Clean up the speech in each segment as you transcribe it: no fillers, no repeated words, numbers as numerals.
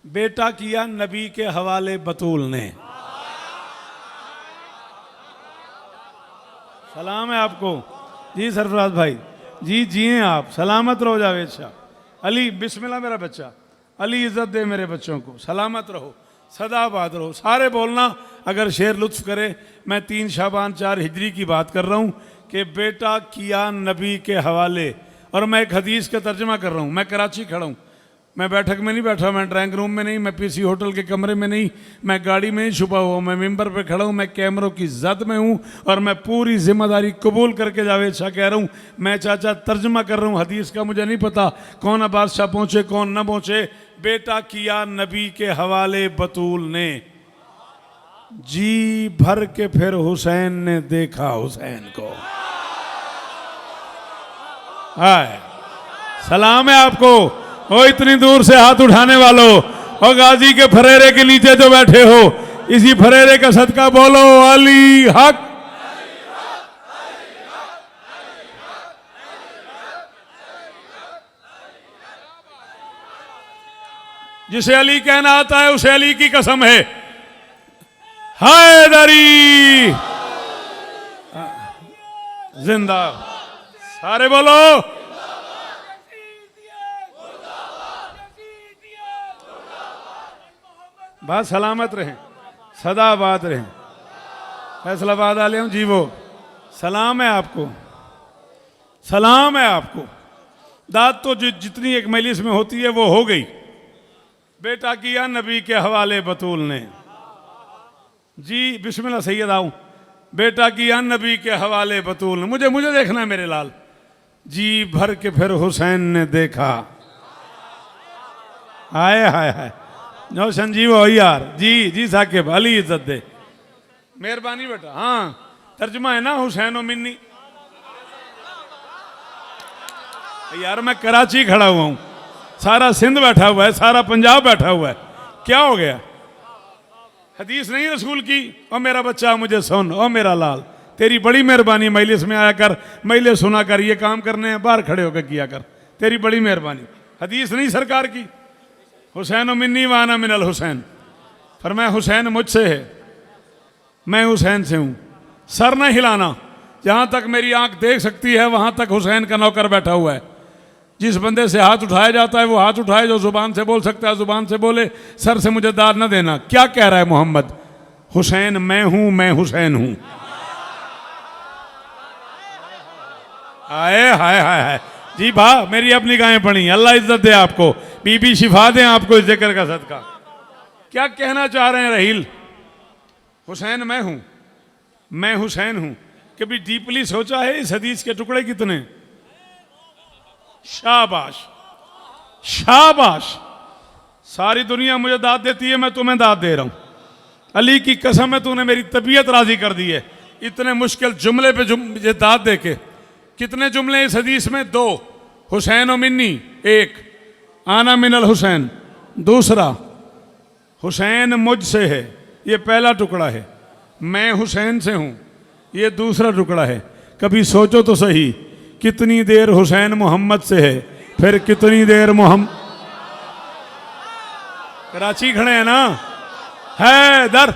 बेटा किया नबी के हवाले बतूल ने। सलाम है आपको जी सरफराज भाई जी, जिए आप, सलामत रहो जावेद शाह। अली बिस्मिल्लाह मेरा बच्चा, अली इज्जत दे मेरे बच्चों को, सलामत रहो, सदाबाद रहो। सारे बोलना, अगर शेर लुत्फ करे। मैं 3 शाबान 4 हिजरी की बात कर रहा हूँ कि बेटा किया नबी के हवाले, और मैं एक हदीस का तर्जमा कर रहा हूँ। मैं कराची खड़ा हूँ, मैं बैठक में नहीं बैठा, मैं ड्राइंग रूम में नहीं, मैं पीसी होटल के कमरे में नहीं, मैं गाड़ी में नहीं छुपा हुआ, मैं मिंबर पे खड़ा हूँ, मैं कैमरों की जद में हूँ, और मैं पूरी जिम्मेदारी कबूल करके जावेद शाह कह रहा हूँ। मैं चाचा तर्जमा कर रहा हूँ हदीस का, मुझे नहीं पता कौन बादशाह पहुँचे कौन ना पहुँचे। बेटा किया नबी के हवाले बतूल ने, जी भर के फिर हुसैन ने देखा हुसैन को। हाय सलाम है आपको, ओ इतनी दूर से हाथ उठाने वालों, और गाजी के फरेरे के नीचे जो बैठे हो, इसी फरेरे का सदका बोलो अली हक। जिसे अली कहना आता है उसे अली की कसम है। हैदरी जिंदा, सारे बोलो। बात सलामत रहें, सदाबाद रहें। फैसलाबाद वाले हूँ जी, वो सलाम है आपको, सलाम है आपको। दाद तो जितनी एक मजलिस में होती है वो हो गई। बेटा किया नबी के हवाले बतूल ने, जी बिस्मिल्लाह सैयद आऊं। बेटा किया नबी के हवाले बतूल ने, मुझे देखना है मेरे लाल। जी भर के फिर हुसैन ने देखा। हाय हाय हाय, जो संजीव हो यार, जी साकिब, अली इज्जत दे, मेहरबानी बेटा। हाँ तर्जुमा है ना हुसैन और मिन्नी। यार मैं कराची खड़ा हुआ हूँ, सारा सिंध बैठा हुआ है, सारा पंजाब बैठा हुआ है, क्या हो गया? हदीस नहीं रसूल की, और मेरा बच्चा मुझे सुन, और मेरा लाल तेरी बड़ी मेहरबानी, मजलिस में आया कर, मजलिस सुना कर, ये काम करने हैं बाहर खड़े होकर किया कर, तेरी बड़ी मेहरबानी। हदीस नहीं सरकार की, हुसैन मिन्नी वाना मिनल हुसैन, फरमाया हुसैन मुझसे है, मैं हुसैन से हूँ। सर न हिलाना, जहाँ तक मेरी आंख देख सकती है वहाँ तक हुसैन का नौकर बैठा हुआ है। जिस बंदे से हाथ उठाया जाता है वो हाथ उठाए, जो जुबान से बोल सकता है जुबान से बोले, सर से मुझे दाद न देना। क्या कह रहा है मोहम्मद? हुसैन मैं हूं, मैं हुसैन हूं। आए हाय हाय हाय जी भा, मेरी अपनी गायें पड़ी, अल्लाह इज्जत दे आपको, बीबी शिफा दे आपको इस जिक्र का सदका। क्या कहना चाह रहे हैं रहील? हुसैन मैं हूं, मैं हुसैन हूं। कभी डीपली सोचा है इस हदीस के टुकड़े कितने? शाबाश शाबाश, सारी दुनिया मुझे दाद देती है, मैं तुम्हें दाद दे रहा हूं। अली की कसम है, तूने मेरी तबीयत राजी कर दी है इतने मुश्किल जुमले पे मुझे दाद दे के। कितने जुमले इस हदीस में? 2। हुसैन और मिन्नी, 1 आना मिनल हुसैन, दूसरा हुसैन मुझसे है, ये पहला टुकड़ा है। मैं हुसैन से हूं, ये दूसरा टुकड़ा है। कभी सोचो तो सही, कितनी देर हुसैन मोहम्मद से है, फिर कितनी देर मोहम्मद। कराची खड़े हैं ना, हैदर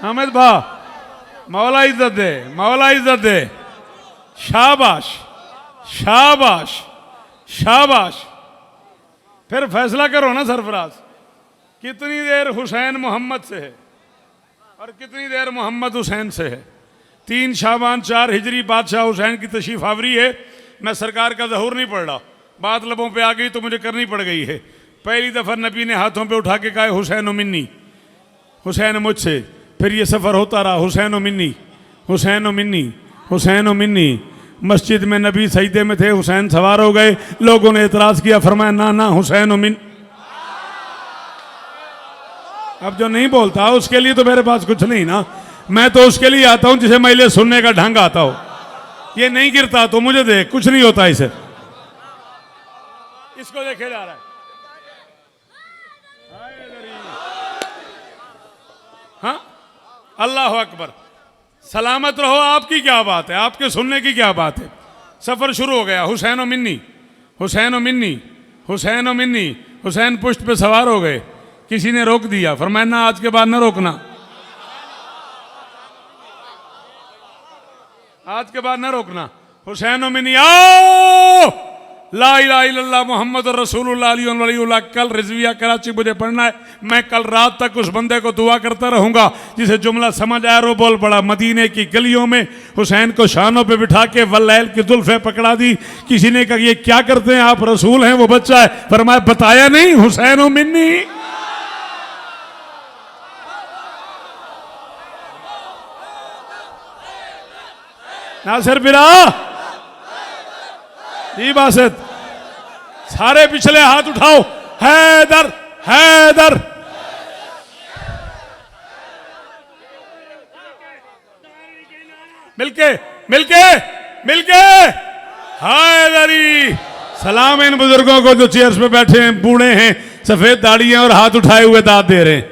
अहमद भा, मौला इज्जत दे, मौला इज्जत दे। शाबाश शाबाश शाबाश। फिर फैसला करो ना सरफराज, कितनी देर हुसैन मोहम्मद से है और कितनी देर मोहम्मद हुसैन से है। 3 शाबान 4 हिजरी बादशाह हुसैन की तशरीफ आवरी है। मैं सरकार का ज़हूर नहीं पढ़ रहा, बात लबों पे आ गई तो मुझे करनी पड़ गई है। पहली दफ़ा नबी ने हाथों पे उठा के कहा हुसैन और मिन्नी, हुसैन मुझसे। फिर ये सफ़र होता रहा, हुसैन और मिन्नी, हुसैन और मिन्नी, हुसैन और मिन्नी। मस्जिद में नबी सजदे में थे, हुसैन सवार हो गए, लोगों ने एतराज़ किया, फरमाया ना ना हुसैन और मिन्नी। अब जो नहीं बोलता उसके लिए तो मेरे पास कुछ नहीं ना, मैं तो उसके लिए आता हूं जिसे मैले सुनने का ढंग आता हो। ये नहीं गिरता तो मुझे देख, कुछ नहीं होता इसे। इसको देखे जा रहा है, हाँ अल्लाह अकबर। सलामत रहो, आपकी क्या बात है, आपके सुनने की क्या बात है। सफर शुरू हो गया। हुसैन मिन्नी, हुसैन मिन्नी, हुसैन मिन्नी। हुसैन पुष्ट पे सवार हो गए। किसी ने रोक दिया, फरमाया ना आज के बाद ना रोकना, आज के बाद ना रोकना। हुसैन मिन्नी आओ, ला इलाहा इल्लल्लाह मोहम्मद रसूलुल्लाह अली वलीउल्लाह। कल रिजविया कराची मुझे पढ़ना है। मैं कल रात तक उस बंदे को दुआ करता रहूंगा जिसे जुमला समझ आया। रो बोल पड़ा। मदीने की गलियों में हुसैन को शानों पे बिठा के वल्लैल की जुल्फे पकड़ा दी। किसी ने कहा ये क्या करते हैं आप, रसूल हैं वो बच्चा है। फरमाया बताया नहीं, हुसैन मिन्नी। नासिर बिरा जी बासित, सारे पिछले हाथ उठाओ। हैदर, हैदर। मिलके मिलके मिलके हैदरी। सलाम इन बुजुर्गों को जो चेयर्स पे बैठे हैं, बूढ़े हैं, सफेद दाढ़ी हैं और हाथ उठाए हुए दाद दे रहे हैं।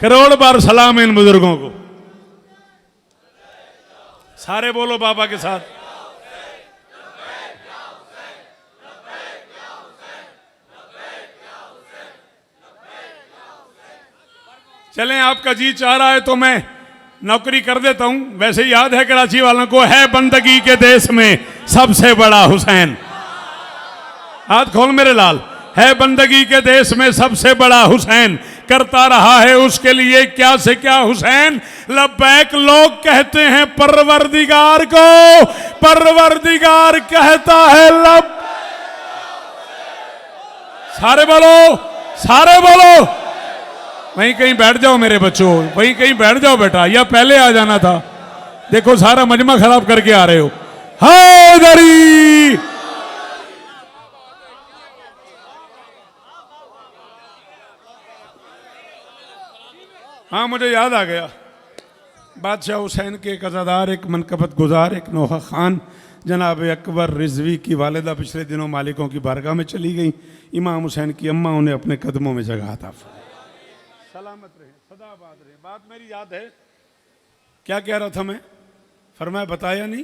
करोड़ बार सलाम इन बुजुर्गों को। सारे बोलो बाबा के साथ। चलें, आपका जी चाह रहा है तो मैं नौकरी कर देता हूं। वैसे याद है कराची वालों को, है बंदगी के देश में सबसे बड़ा हुसैन। हाथ खोल मेरे लाल। है बंदगी के देश में सबसे बड़ा हुसैन, करता रहा है उसके लिए क्या से क्या हुसैन। लब्बैक लोग कहते हैं परवरदिगार को, परवरदिगार कहता है लब। सारे बोलो, सारे बोलो। वहीं कहीं बैठ जाओ मेरे बच्चों, वहीं कहीं बैठ जाओ बेटा, या पहले आ जाना था। देखो सारा मजमा खराब करके आ रहे हो। हैदरी। हाँ मुझे याद आ गया। बादशाह हुसैन के एक अज़ादार, एक मनकबत गुजार, एक नोहा खान जनाब अकबर रिजवी की वालिदा पिछले दिनों मालिकों की बारगाह में चली गई। इमाम हुसैन की अम्मा उन्हें अपने कदमों में जगह था। सलामत रहे, सदा आबाद रहे। बात मेरी याद है, क्या कह रहा था मैं? फरमाया बताया नहीं,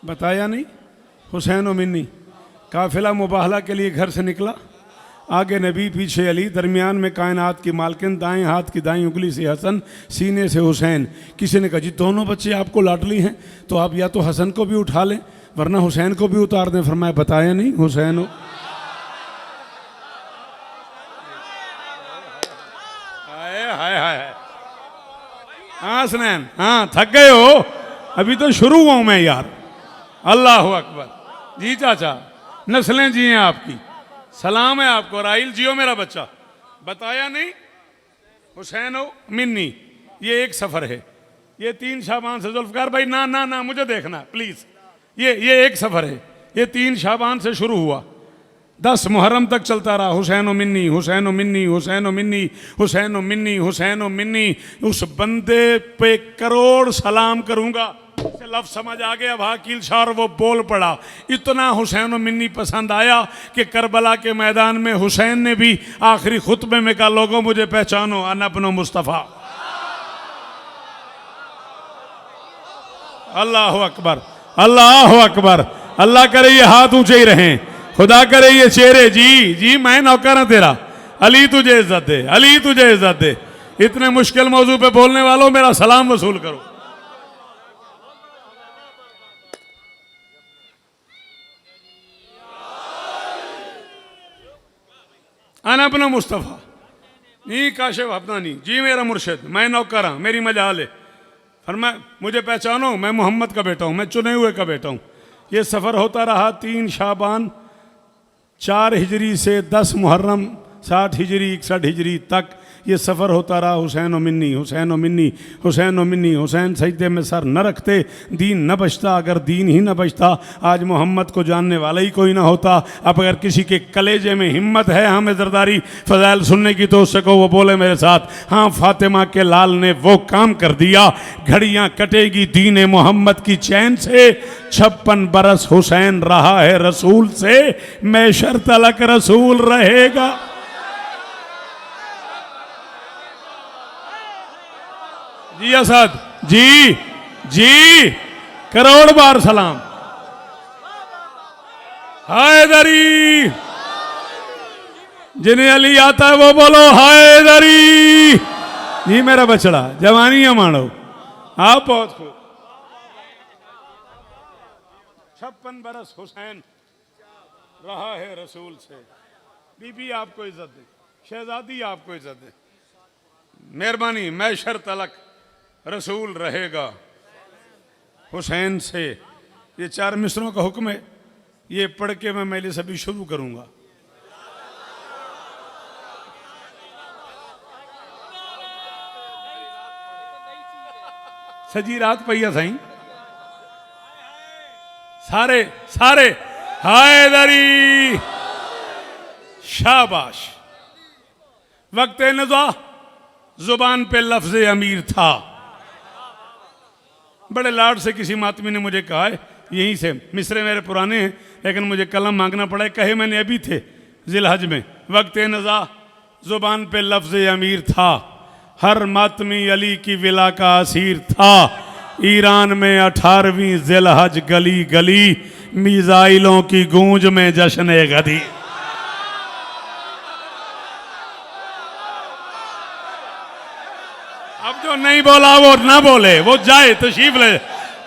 बताया नहीं। हुसैन और मिन्नी काफिला मुबाहला के लिए घर से निकला। आगे नबी, पीछे अली, दरमियान में कायनात की मालकिन, दाएं हाथ की दाएं उंगली से हसन, सीने से हुसैन। किसी ने कहा जी दोनों बच्चे आपको लाडली हैं तो आप या तो हसन को भी उठा लें वरना हुसैन को भी उतार दें। फरमाया बताया नहीं, हुसैन हो। हाय हाय। हाँ सनैन, हाँ थक गए हो? अभी तो शुरू हुआ हूं मैं यार। अल्लाह अकबर। जी चाचा, नस्लें जी हैं आपकी, सलाम है आपको। राइल जियो मेरा बच्चा। बताया नहीं, हुसैन हो मिन्नी। ये एक सफर है। ये 3 शाबान से, जुल्फकार भाई ना ना ना मुझे देखना प्लीज। ये एक सफर है। ये 3 शाबान से शुरू हुआ, 10 मुहर्रम तक चलता रहा। हुसैन मिन्नी, हुसैन मिन्नी, हुसैन मिन्नी, हुसैन मिन्नी, हुसैन मिन्नी। उस बंदे पे करोड़ सलाम करूंगा। लफ्ज़ समझ आ गया वाकिल शाह, वो बोल पड़ा। इतना हुसैन मिन्नी पसंद आया कि करबला के मैदान में हुसैन ने भी आखिरी खुतबे में कहा लोगों मुझे पहचानो, अन अपनो मुस्तफ़ा। अल्लाह अकबर, अल्लाह अकबर। अल्लाह करे ये हाथ ऊंचे ही रहें, खुदा करे ये चेहरे। जी जी मैं नौकर हूं तेरा। अली तुझे इज्जत दे, अली तुझे इज्जत दे। इतने मुश्किल मौजू पे बोलने वालों मेरा सलाम वसूल करो। अन अपना मुस्तफ़ा नहीं, काशिफ अपना नहीं। जी मेरा मुर्शिद, मैं नौकर हूं, मेरी मजाल है। फरमाया मुझे पहचानो, मैं मोहम्मद का बेटा हूं, मैं चुने हुए का बेटा हूं। ये सफ़र होता रहा 3 शाबान 4 हिजरी से 10 मुहर्रम 60 हिजरी 61 हिजरी तक। ये सफ़र होता रहा। हुसैन मिन्नी, हुसैन मिन्नी, हुसैन मिन्नी। हुसैन सजदे में सर न रखते, दीन न बचता। अगर दीन ही न बचता आज मोहम्मद को जानने वाला ही कोई ना होता। अब अगर किसी के कलेजे में हिम्मत है हमें जरदारी फ़ज़ाइल सुनने की तो उससे को वो बोले मेरे साथ, हाँ फातिमा के लाल ने वो काम कर दिया। घड़ियाँ कटेगी दीन मोहम्मद की चैन से। 56 बरस हुसैन रहा है रसूल से, मैशर तलक रसूल रहेगा। जी असद जी जी करोड़ बार सलाम। हैदरी, जिन्हें अली आता है वो बोलो हैदरी। जी मेरा बछड़ा, जवानी है मानो, आप बहुत खूब। 56 बरस हुसैन रहा है रसूल से। बीबी आपको इज्जत दे, शहजादी आपको इज्जत दे, मेहरबानी। मैशर तलक रसूल रहेगा हुसैन से। ये 4 मिसरों का हुक्म है, ये पढ़ के मैं मेले सभी शुरू करूंगा। सजी रात पहिया साईं, सारे सारे हैदरी। शाबाश। वक्त नज़ा जुबान पे लफ्ज अमीर था। बड़े लाड से किसी मातमी ने मुझे कहा है, यहीं से मिसरे मेरे पुराने हैं लेकिन मुझे कलम मांगना पड़ा है, कहे मैंने अभी थे जिलहज में। वक्त नज़ा जुबान पे लफ्ज अमीर था, हर मातमी अली की विला का असीर था। ईरान में 18वीं जिलहज गली गली, मिसाइलों की गूंज में जश्न गदी। अब जो नहीं बोला वो ना बोले, वो जाए तशरीफ ले।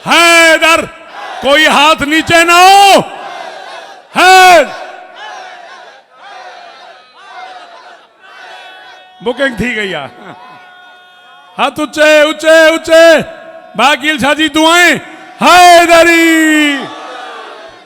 हैदर, कोई हाथ नीचे ना हो। है बुकिंग थी गई। हाथ ऊंचे ऊंचे ऊंचे। बाकी शाजी दुआएं। हैदरी।